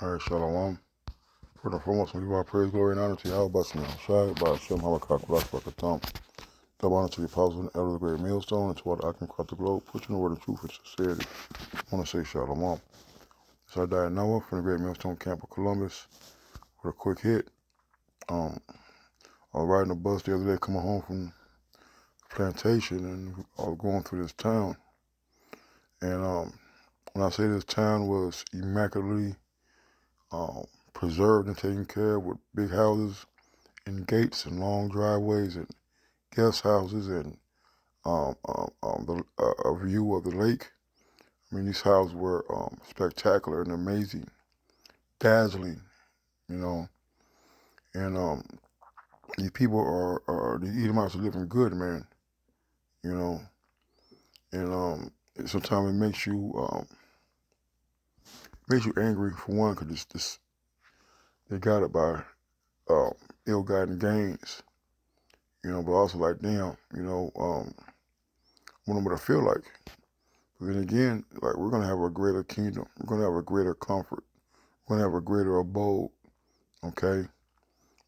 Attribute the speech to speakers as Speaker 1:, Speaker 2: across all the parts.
Speaker 1: All right, Shalom. First and foremost, we give our praise, glory, and honor to Yahweh Bashan Shai, by Hashem, Hamakak, Rashbakatam. Double honor to the apostles and elders of the great millstone, and to all the I can across the globe, pushing the word of truth and sincerity. I want to say Shalom. So I died Noah from the great millstone camp of Columbus with a quick hit. I was riding a bus the other day coming home from the plantation, and I was going through this town. And when I say this town was immaculately preserved and taken care of with big houses and gates and long driveways and guest houses and a view of the lake. I mean, these houses were spectacular and amazing, dazzling, you know. And these people the Edomites are living good, man, you know. And sometimes it makes you angry for one, because they got it by ill-gotten gains, you know. But also like, damn, you know, I wonder what I feel like. But then again, like, we're gonna have a greater kingdom. We're gonna have a greater comfort. We're gonna have a greater abode, okay?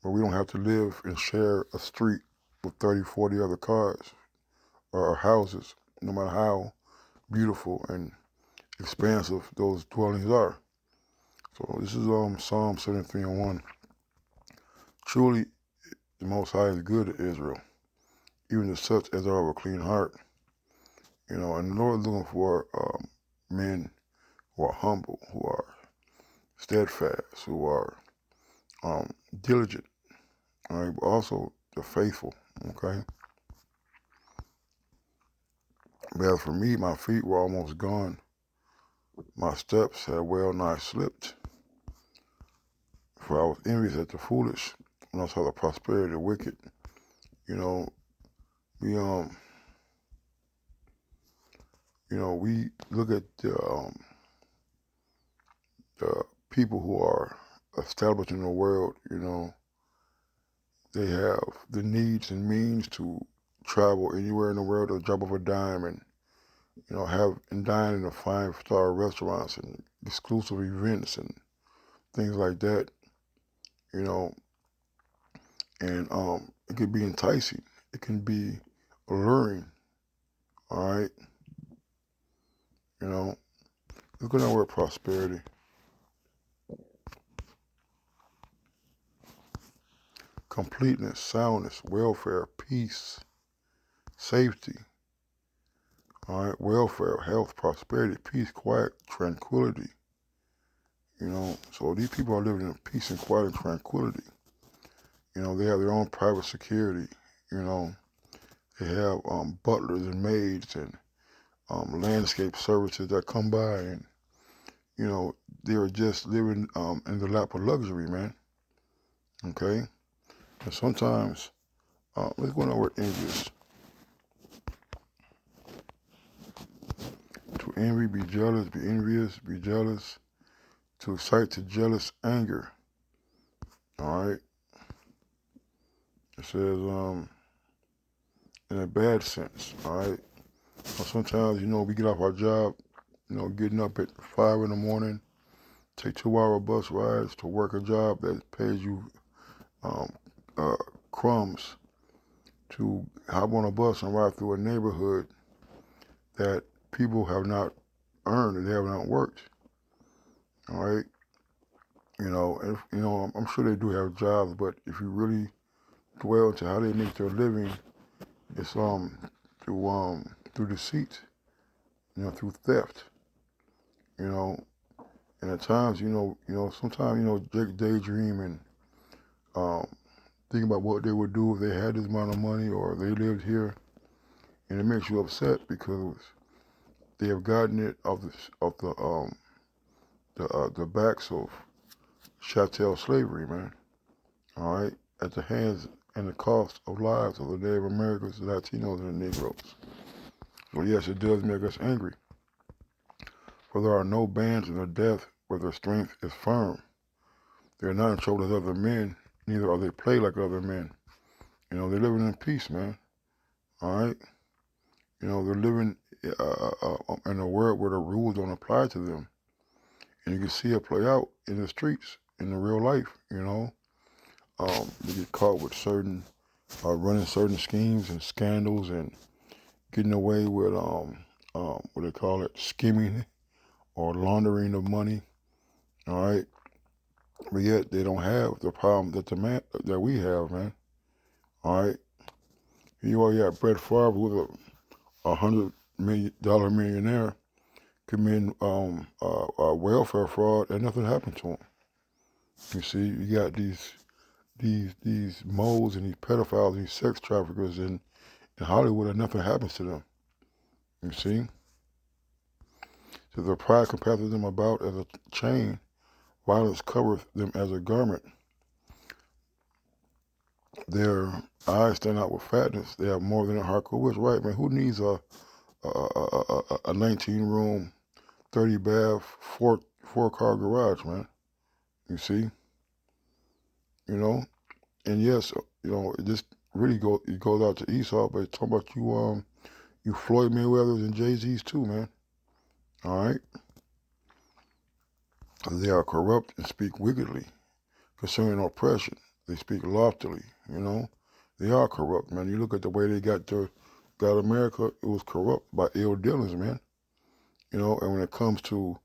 Speaker 1: But we don't have to live and share a street with 30, 40 other cars or houses, no matter how beautiful and expansive those dwellings are. So this is Psalm 73:1. Truly, the Most High is good to Israel, even to such as are of a clean heart. You know, and the Lord is looking for men who are humble, who are steadfast, who are diligent, all right, but also the faithful, okay? But as for me, my feet were almost gone. My steps had well nigh slipped. For I was envious at the foolish when I saw the prosperity of the wicked. You know, we we look at the people who are established in the world. You know, they have the needs and means to travel anywhere in the world at the drop of a dime, and you know, have and dine in the 5-star restaurants and exclusive events and things like that. You know, and it can be enticing. It can be alluring. All right, you know, look at that word prosperity. Completeness, soundness, welfare, peace, safety, all right, welfare, health, prosperity, peace, quiet, tranquility, you know. So these people are living in peace and quiet and tranquility. You know, they have their own private security, you know. They have butlers and maids and landscape services that come by, and, you know, they're just living in the lap of luxury, man, okay? And sometimes, let's go on word envious. To envy, be jealous, be envious, be jealous. To excite to jealous anger. All right. It says in a bad sense. All right. So sometimes, you know, we get off our job, you know, getting up at 5 in the morning, take 2-hour bus rides to work a job that pays you crumbs, to hop on a bus and ride through a neighborhood that people have not earned and they have not worked. All right. You know, I'm sure they do have jobs, but if you really dwell into how they make their living, it's through deceit, you know, through theft, you know, and at times, sometimes, daydream and think about what they would do if they had this amount of money or they lived here, and it makes you upset because they have gotten it off the backs of chattel slavery, man. All right, at the hands and the cost of lives of the Native Americans, the Latinos, and the Negroes. So yes, it does make us angry. For there are no bands in their death where their strength is firm. They are not in trouble as other men, neither are they plagued like other men. You know, they're living in peace, man. All right? You know, they're living in a world where the rules don't apply to them. And you can see it play out in the streets, in the real life, you know. They get caught with running certain schemes and scandals and getting away with, what they call it, skimming or laundering of money, all right? But yet they don't have the problem that we have, man, all right? You already got Brett Favre, who's a $100 million millionaire, committing welfare fraud, and nothing happened to him. You see, you got these moles and these pedophiles, these sex traffickers in Hollywood, and nothing happens to them. You see, so the pride compasses them about as a chain, violence covers them as a garment. Their eyes stand out with fatness. They have more than a heart could wish. Right, man? Who needs a 19-room, 30-bath, four car garage, man? You see, you know, and yes, you know, it just really it goes out to Esau, but it's talking about you Floyd Mayweathers and Jay-Z's too, man. All right, they are corrupt and speak wickedly concerning oppression. They speak loftily, you know. They are corrupt, man. You look at the way they got America, it was corrupt by ill dealings, man. You know, and when it comes to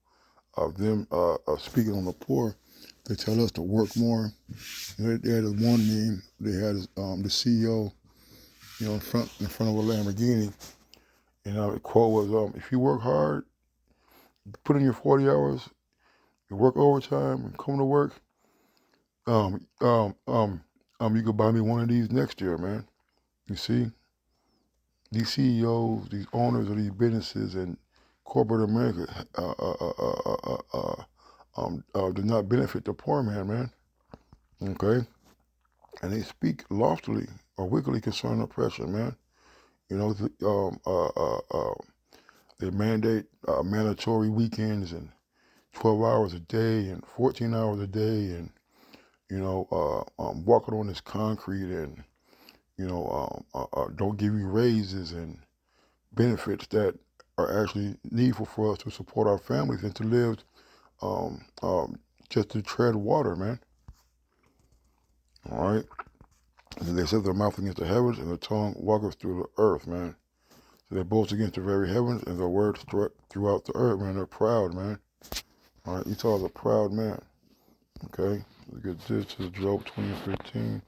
Speaker 1: them speaking on the poor, they tell us to work more. They had this one meme. They had the CEO, you know, in front of a Lamborghini, and the quote was, "If you work hard, put in your 40 hours, you work overtime, and come to work, um, um, um, you could buy me one of these next year, man." You see, these CEOs, these owners of these businesses and corporate America do not benefit the poor man. Okay, and they speak loftily or wickedly concerning oppression, man. You know, they mandate mandatory weekends and 12 hours a day and 14 hours a day, and you know, walking on this concrete, and you know, don't give you raises and benefits that are actually needful for us to support our families and to live, um, um, just to tread water, man. All right. And they set their mouth against the heavens, and their tongue walketh through the earth, man. So they boast against the very heavens, and their words throughout the earth, man. They're proud, man. All right, Esau is a proud man. Okay, look at this. This is Job 20:15.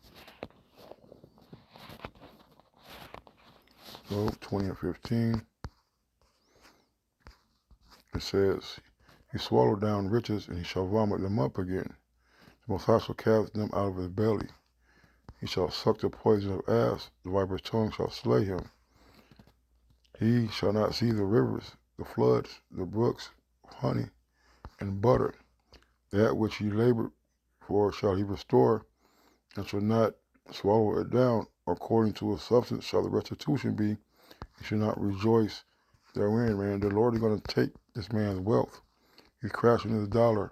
Speaker 1: Job 20:15. It says, "He swallowed down riches, and he shall vomit them up again. The Most High shall cast them out of his belly. He shall suck the poison of ass. The viper's tongue shall slay him. He shall not see the rivers, the floods, the brooks, honey and butter. That which he labored for shall he restore, and shall not swallow it down. According to his substance shall the restitution be. He shall not rejoice therein, man." The Lord is going to take this man's wealth. He's crashing his dollar.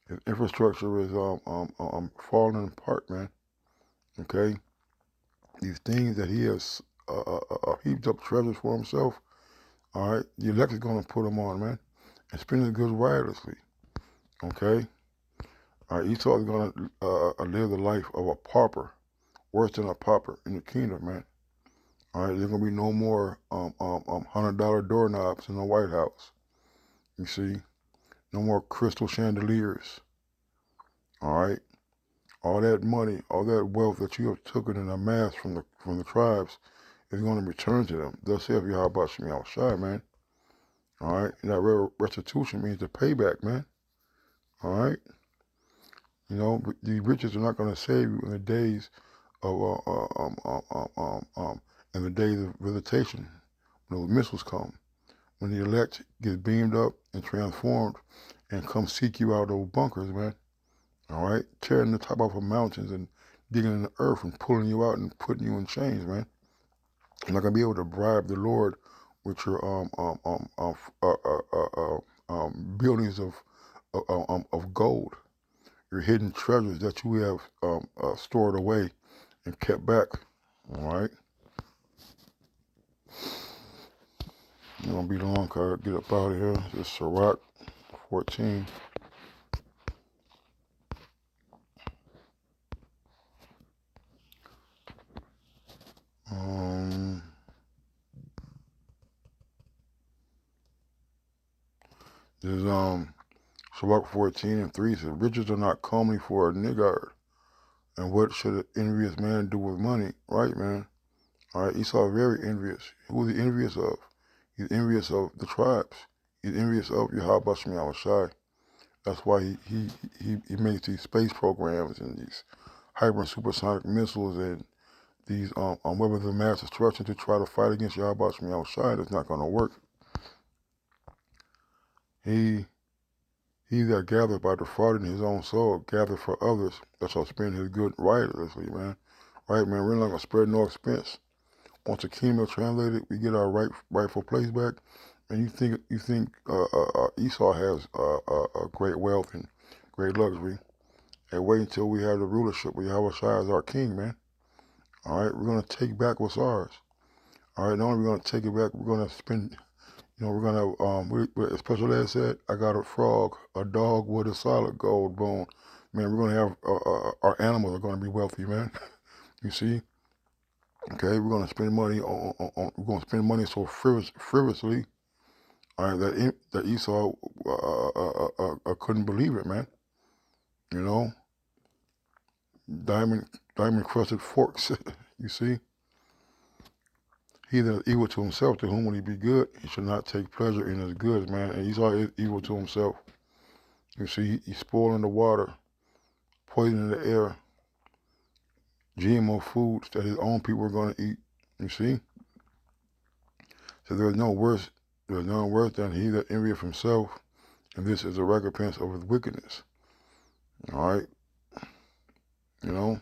Speaker 1: His infrastructure is falling apart, man. Okay, these things that he has heaped up treasures for himself. All right, the elect is going to put them on, man, and spend his goods riotously. Okay, all right, Esau is going to live the life of a pauper, worse than a pauper in the kingdom, man. All right, there's going to be no more $100 doorknobs in the White House. You see, no more crystal chandeliers. All right, all that money, all that wealth that you have taken and amassed from the tribes is going to return to them. Thus saith Yahweh Shem Yahushai, man. All right, and that restitution means the payback, man. All right, you know, the riches are not going to save you in the days of in the days of visitation, when those missiles come, when the elect gets beamed up and transformed and come seek you out of those bunkers, man. All right, tearing the top off of mountains and digging in the earth and pulling you out and putting you in chains, man. You're not gonna be able to bribe the Lord with your buildings of gold, your hidden treasures that you have stored away and kept back. All right, you don't be long, cause I get up out of here. This is Sirach 14. This is Sirach 14:3 says, riches are not comely for a niggard, and what should an envious man do with money? Right, man. All right, Esau is very envious. Who is he envious of? He's envious of the tribes. He's envious of Yahweh Shemi Awashai. That's why he makes these space programs and these hyper and supersonic missiles and these weapons of mass destruction to try to fight against Yahweh Shemi Awashai. It's not going to work. He that gathereth by defrauding his own soul, gather for others that shall spend his good riotously, man. Right, man, we're not going to spread no expense. Once the kingdom is translated, we get our rightful place back. And you think Esau has great wealth and great luxury. And wait until we have the rulership with Yahweh Shai as our king, man. All right, we're going to take back what's ours. All right, not only are we going to take it back, we're going to spend, we're going to, what Special Ed said, I got a frog, a dog with a solid gold bone. Man, we're going to have, our animals are going to be wealthy, man. You see? Okay, we're going to spend money we're going to spend money so frivolously, all right, that Esau couldn't believe it, man. You know? Diamond crusted forks, you see? He that is evil to himself, to whom will he be good? He should not take pleasure in his goods, man. And Esau is evil to himself. You see, he's spoiling the water, poisoning the air, GMO foods that his own people are going to eat. You see? So there's none worse than he that envieth himself, and this is a recompense of his wickedness. All right? You know?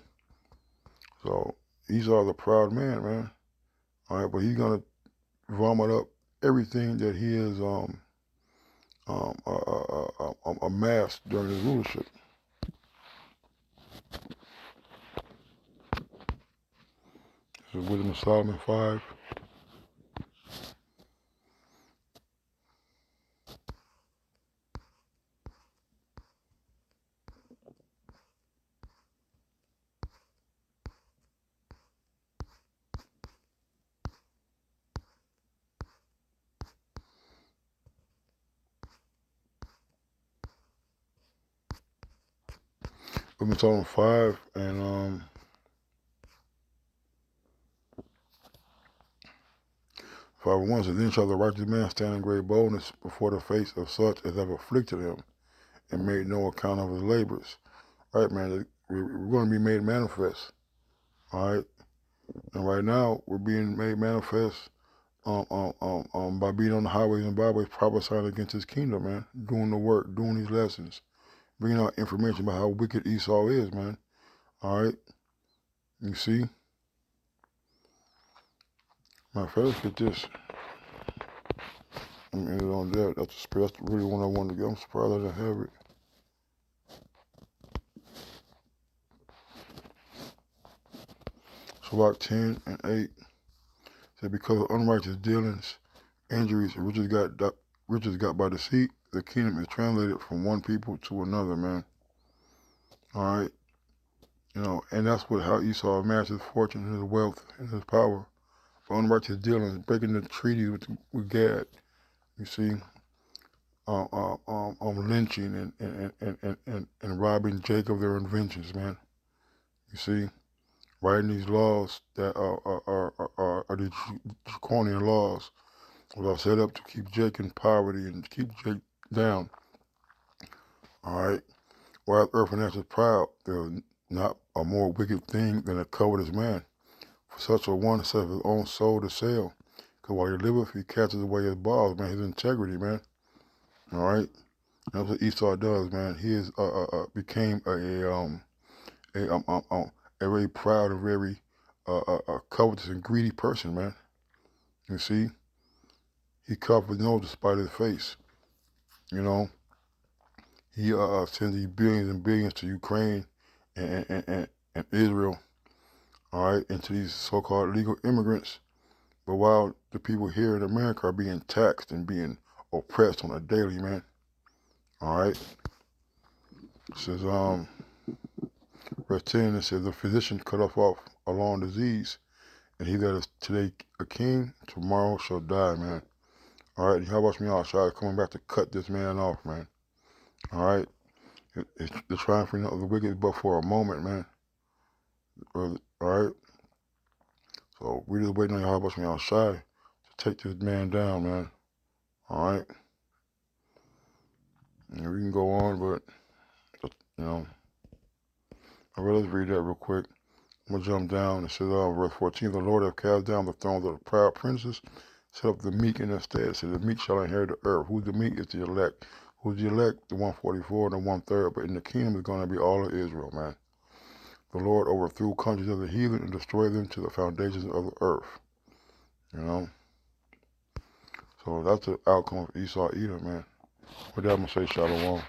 Speaker 1: So Esau's a proud man, man. All right, but he's going to vomit up everything that he has amassed during his rulership. This is Wisdom of Solomon 5. Wisdom of Solomon 5 and 5:1 says, then shall the righteous man stand in great boldness before the face of such as have afflicted him and made no account of his labors. Right, man, we're going to be made manifest. All right? And right now, we're being made manifest by being on the highways and byways prophesying against his kingdom, man. Doing the work, doing these lessons, bringing out information about how wicked Esau is, man. All right? You see? My fellas, get this. I'm end it on that. That's really one I wanted to get. I'm surprised I didn't have it. Sirach 10:8 said, because of unrighteous dealings, injuries, and riches got by deceit, the kingdom is translated from one people to another, man. All right? And that's how Esau amassed his fortune, his wealth, and his power. For unrighteous dealings, breaking the treaty with Gad, you see, lynching and robbing Jacob their inventions, man. You see, writing these laws that are the draconian laws that are set up to keep Jake in poverty and keep Jake down. All right. While earth and is proud, there is not a more wicked thing than a covetous man. For such a one set his own soul to sell. Because while he liveth, he catches away his balls, man, his integrity, man. All right? That's what Esau does, man. He is became a very proud and very covetous and greedy person, man. You see? He covered his nose despite his face. You know? He sends these billions and billions to Ukraine and Israel, all right, and to these so-called legal immigrants. But while the people here in America are being taxed and being oppressed on a daily, man. All right. It says, verse 10, it says, the physician cutteth off a long disease, and he that is today a king, tomorrow shall die, man. All right, Yahweh Shai is coming back to cut this man off, man. All right, it's the triumphing of the wicked, but for a moment, man. All right, so we just waiting on Yahweh Shai to take this man down, man. All right, and we can go on, but you know, all right, let's read that real quick. I'm gonna jump down. It says, verse 14: The Lord hath cast down the thrones of the proud princes, set up the meek in their stead. So the meek shall inherit the earth. Who's the meek? Is the elect. Who's the elect? The 144 and the 1/3. But in the kingdom is going to be all of Israel, man. The Lord overthrew countries of the heathen and destroyed them to the foundations of the earth. You know? So that's the outcome of Esau, Edom, man. With that, I'm going to say shalom.